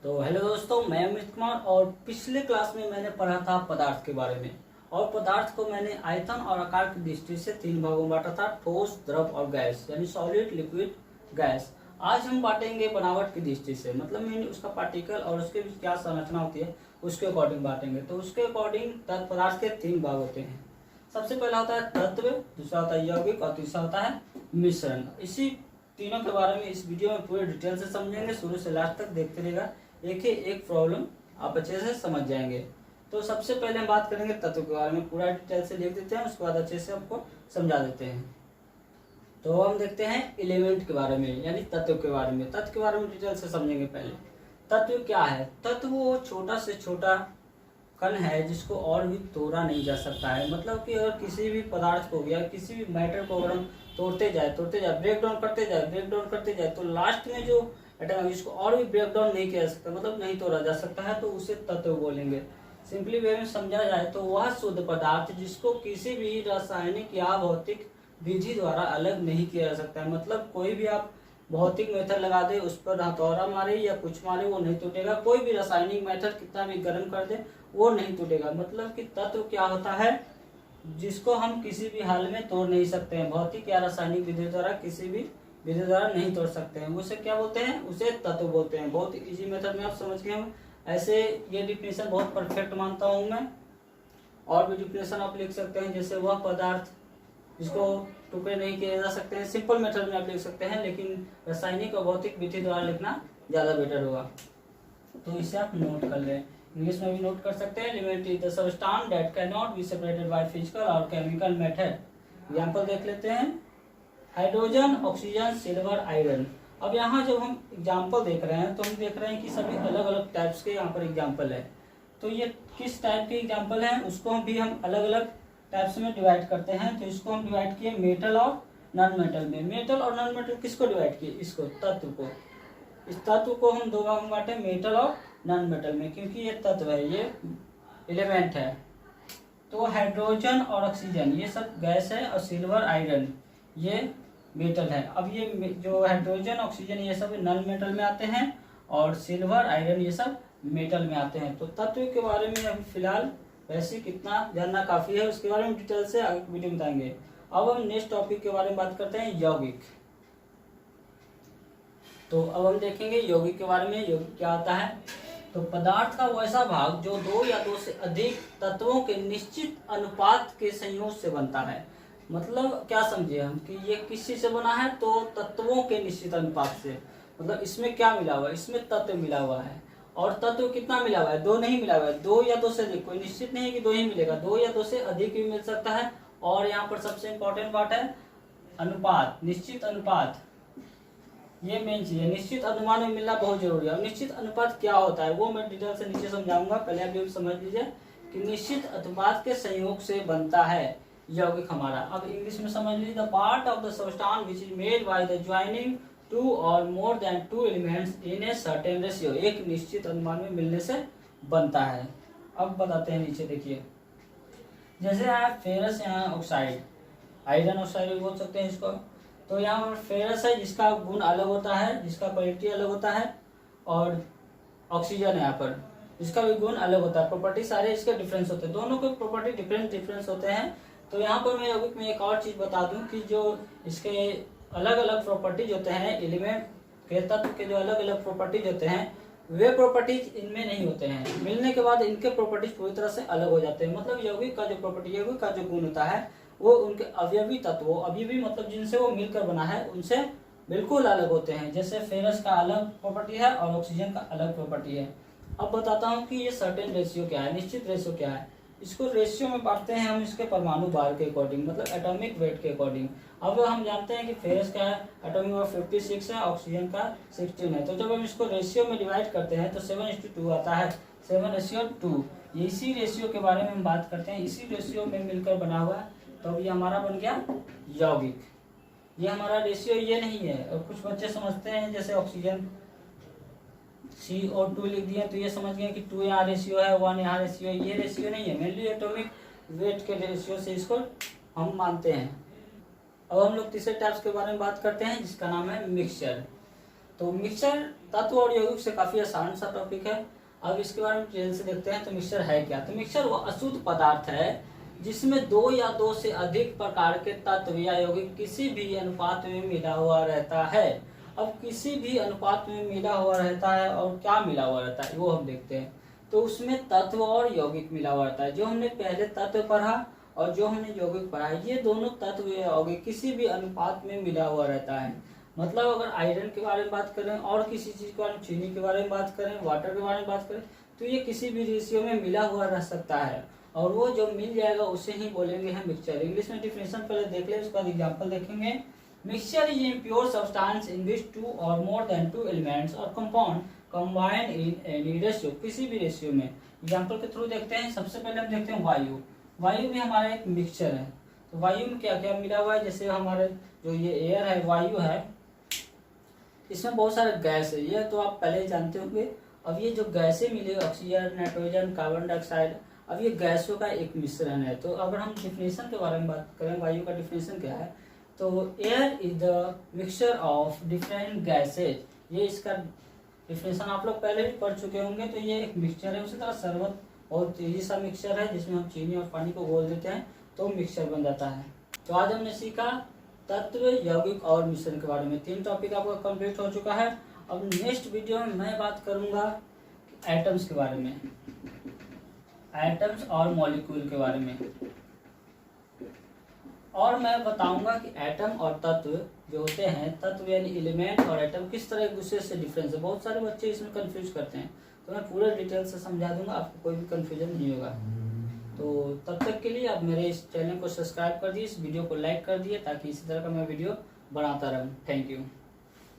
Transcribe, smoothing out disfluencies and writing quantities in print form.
तो हेलो दोस्तों, मैं अमित कुमार। और पिछले क्लास में मैंने पढ़ा था पदार्थ के बारे में। और पदार्थ को मैंने आयतन और आकार की दृष्टि से 3 भागों में बांटा था: ठोस, द्रव और गैस, यानी सॉलिड, लिक्विड, गैस। आज हम बांटेंगे बनावट की दृष्टि से, मतलब मीन उसका पार्टिकल और उसके बीच क्या संरचना होती है उसके अकॉर्डिंग बांटेंगे। तो उसके अकॉर्डिंग पदार्थ के 3 भाग होते हैं। सबसे पहला होता है तत्व, दूसरा होता है यौगिक और तीसरा होता है मिश्रण। इसी तीनों के बारे में इस वीडियो में पूरे डिटेल से समझेंगे। शुरू से लास्ट तक देखते रहेगा, एक ही एक प्रॉब्लम आप अच्छे से समझ जाएंगे। तो सबसे पहले हम बात करेंगे तत्व के बारे में। पूरा डिटेल से लिख देते हैं, उसके बाद अच्छे से आपको समझा देते हैं। तो हम देखते हैं एलिमेंट के बारे में, यानी तत्व के बारे में। तत्व के बारे में डिटेल से समझेंगे। पहले तत्व क्या है? तत्व वो छोटा से छोटा कण है जिसको और भी तोड़ा नहीं जा सकता है। मतलब कि अगर किसी भी पदार्थ को या किसी भी मैटर को अगर हम तोड़ते जाए ब्रेक डाउन करते जाए तो लास्ट में जो एटम है जिसको और भी ब्रेक डाउन नहीं किया जा सकता, मतलब नहीं तोड़ा जा सकता है, तो उसे तत्व बोलेंगे। सिंपली वे में समझा जाए तो वह शुद्ध पदार्थ जिसको किसी भी रासायनिक या भौतिक विधि द्वारा अलग नहीं किया जा सकता है। मतलब कोई भी आप भौतिक मेथड लगा दे, उस पर हथौड़ा मारे या कुछ मारे, वो नहीं टूटेगा। कोई भी रासायनिक मेथड कितना भी गर्म कर दे वो नहीं टूटेगा। मतलब कि तत्व क्या होता है? जिसको हम किसी भी हाल में तोड़ नहीं सकते हैं, भौतिक या रासायनिक विधि द्वारा किसी भी विधि द्वारा नहीं तोड़ सकते हैं, उसे क्या बोलते हैं? उसे तत्व बोलते हैं। बहुत इजी मेथड में आप समझ गए हम। ऐसे ये डिफिनेशन बहुत परफेक्ट मानता हूँ मैं। और भी डिफिनेशन आप लिख सकते हैं, जैसे वह पदार्थ जिसको टुकड़े नहीं किए जा सकते हैं। सिंपल मेथड में आप लिख सकते हैं, लेकिन रासायनिक और भौतिक विधि द्वारा लिखना ज्यादा बेटर होगा। तो इसे आप नोट कर लें, इंग्लिश में भी नोट कर सकते हैं। Element is the substance that can not be separated by physical और केमिकल मेथड। एग्जांपल देख लेते हैं: हाइड्रोजन, ऑक्सीजन, सिल्वर, आयरन। अब यहाँ जब हम एग्जांपल देख रहे हैं तो हम देख रहे हैं कि सभी अलग अलग टाइप्स के यहाँ पर एग्जांपल है। तो ये किस टाइप के एग्जांपल हैं उसको भी हम अलग अलग टाइप्स में डिवाइड करते हैं। तो इसको हम डिवाइड किए मेटल और नॉन मेटल में। मेटल और नॉन मेटल किसको डिवाइड किए? इसको, तत्व को। इस तत्व को हम 2 भाग में बांटे, मेटल और नॉन मेटल में, क्योंकि ये तत्व है, ये एलिमेंट है। तो हाइड्रोजन और ऑक्सीजन ये सब गैस है, और सिल्वर, आयरन ये मेटल है। अब ये जो हाइड्रोजन, ऑक्सीजन ये सब नॉन मेटल में आते हैं, और सिल्वर, आयरन ये सब मेटल में आते हैं। तो तत्व के बारे में अभी फिलहाल वैसे कितना जानना काफी है, उसके बारे में डिटेल से आगे वीडियो में बताएंगे। अब हम नेक्स्ट टॉपिक के बारे में बात करते हैं, यौगिक। तो अब हम देखेंगे यौगिक के बारे में। यौगिक क्या होता है? तो पदार्थ का वैसा भाग जो 2 या 2 से अधिक तत्वों के निश्चित अनुपात के संयोग से बनता है। मतलब क्या समझे हम कि ये किस चीज से बना है? तो तत्वों के निश्चित अनुपात से। मतलब इसमें क्या मिला हुआ है? इसमें तत्व मिला हुआ है। और तत्व कितना मिला हुआ है? 2 नहीं मिला हुआ है, 2 या 2 से अधिक। कोई निश्चित नहीं है कि 2 ही मिलेगा, 2 या 2 से अधिक भी मिल सकता है। और यहाँ पर सबसे इंपॉर्टेंट बात है अनुपात, निश्चित अनुपात। ये मेन चीज है, निश्चित अनुमान में मिलना बहुत जरूरी है। और निश्चित अनुपात क्या होता है वो मैं डिटेल से नीचे समझाऊंगा, पहले आप समझ लीजिए कि निश्चित अनुपात के संयोग से बनता है यौगिक हमारा। अब इंग्लिश में समझ लीजिए: the part of the substance which is made by the joining 2 और more then 2 elements in a certain ratio. एक निश्चित अनुमान में मिलने से बनता है। अब बताते हैं, नीचे देखिए, जैसे यहाँ फेरस, यहाँ ऑक्साइड, आयरन ऑक्साइड भी बोल सकते हैं इसको। तो यहाँ पर फेरस है जिसका गुण अलग होता है, जिसका क्वालिटी अलग होता है। और ऑक्सीजन है यहाँ पर, इसका भी गुण अलग होता है, प्रॉपर्टी सारे इसके डिफरेंस होते हैं। दोनों के प्रॉपर्टी डिफरेंस होते हैं। तो यहाँ पर मैं यौगिक में एक और चीज बता दूं कि जो इसके अलग अलग प्रॉपर्टीज होते हैं, एलिमेंट के तत्व के जो अलग अलग प्रॉपर्टीज होते हैं, वे प्रॉपर्टीज इनमें नहीं होते हैं। मिलने के बाद इनके प्रॉपर्टीज पूरी तरह से अलग हो जाते हैं। मतलब यौगिक का जो प्रॉपर्टी, यौगिक का जो गुण होता है वो उनके अवयवी तत्वों, अवयवी मतलब जिनसे वो मिलकर बना है, उनसे बिल्कुल अलग होते हैं। जैसे फेरस का अलग प्रॉपर्टी है और ऑक्सीजन का अलग प्रॉपर्टी है। अब बताता हूँ कि ये सर्टेन रेशियो क्या है, निश्चित रेशियो क्या है। इसको रेशियो में बांटते हैं हम इसके परमाणु भार के अकॉर्डिंग, मतलब एटॉमिक वेट के अकॉर्डिंग। अब हम जानते हैं कि फेरस का एटॉमिक वेट 56 है, ऑक्सीजन का 16 है। तो जब हम इसको रेशियो में डिवाइड करते हैं तो 7:2 आता है, 7:2। इसी रेशियो के बारे में हम बात करते हैं, इसी रेशियो में मिलकर बना हुआ है। तो अब ये हमारा बन गया यौगिक। ये हमारा रेशियो ये नहीं है। और कुछ बच्चे समझते हैं जैसे ऑक्सीजन CO2 लिख दिया तो ये समझ गए कि 2 यहाँ रेशियो है, 1 यहाँ रेशियो है। ये रेशियो नहीं है, मेनली एटॉमिक वेट के रेशियो से इसको हम मानते हैं। अब हम लोग तीसरे टाइप्स के बारे में बात करते हैं जिसका नाम है मिक्सचर। तो मिक्सचर तत्व और यौगिक से काफी आसान सा टॉपिक है। अब इसके बारे में डिटेल से देखते हैं। तो मिक्सचर है क्या? तो मिक्सचर वो अशुद्ध पदार्थ है जिसमें दो या दो से अधिक प्रकार के तत्व या यौगिक किसी भी अनुपात में मिला हुआ रहता है। अब किसी भी अनुपात में मिला हुआ रहता है, और क्या मिला हुआ रहता है वो हम देखते हैं। तो उसमें तत्व और यौगिक मिला हुआ रहता है। जो हमने पहले तत्व पढ़ा और जो हमने यौगिक पढ़ा, ये दोनों तत्व या यौगिक किसी भी अनुपात में मिला हुआ रहता है। मतलब अगर आयरन के बारे में बात करें और किसी चीज के बारे में, चीनी के बारे में बात करें, वाटर के बारे में बात करें, तो ये किसी भी रेशियो में मिला हुआ रह सकता है, और वो जो मिल जाएगा उसे ही बोलेंगे हम मिक्सचर। इंग्लिश में डिफिनेशन पहले देख ले, उसका एग्जांपल देखेंगे। Mixture is impure substance in which two or more than two elements or compound combine in any ratio, किसी भी रेशियो में। एग्जांपल के थ्रू देखते हैं। सबसे पहले हम देखते हैं वायु। वायु भी हमारा एक मिक्सचर है। तो वायु में क्या क्या मिला हुआ है? जैसे हमारे जो ये एयर है, वायु है, इसमें बहुत सारे गैस है, ये तो आप पहले ही जानते होंगे। अब ये जो गैसें मिली, ऑक्सीजन, नाइट्रोजन, कार्बन डाइऑक्साइड, अब ये गैसों का एक मिश्रण है। तो अगर हम डिफिनेशन के बारे में बात करें, वायु का डिफिनेशन क्या है? तो air is the mixture of different gases. ये इसका डिफिनेशन आप लोग पहले भी पढ़ चुके होंगे। तो ये एक मिक्सचर है। उसी तरह शरबत बहुत तेजी सा मिक्सचर है, जिसमें हम चीनी और पानी को घोल देते हैं तो मिक्सचर बन जाता है। तो आज हमने सीखा तत्व, यौगिक और मिश्रण के बारे में। 3 टॉपिक आपका कंप्लीट हो चुका है। अब नेक्स्ट वीडियो में मैं बात करूंगा एटम्स के बारे में, एटम्स और मॉलिक्यूल के बारे में, और मैं बताऊंगा कि एटम और तत्व जो होते हैं, तत्व यानी एलिमेंट और एटम किस तरह एक दूसरे से डिफरेंस है। बहुत सारे बच्चे इसमें कंफ्यूज करते हैं, तो मैं पूरे डिटेल से समझा दूंगा, आपको कोई भी कंफ्यूजन नहीं होगा। तो तब तक के लिए आप मेरे इस चैनल को सब्सक्राइब कर दिए, इस वीडियो को लाइक कर दिए, ताकि इसी तरह का मैं वीडियो बनाता रहूं। Thank you.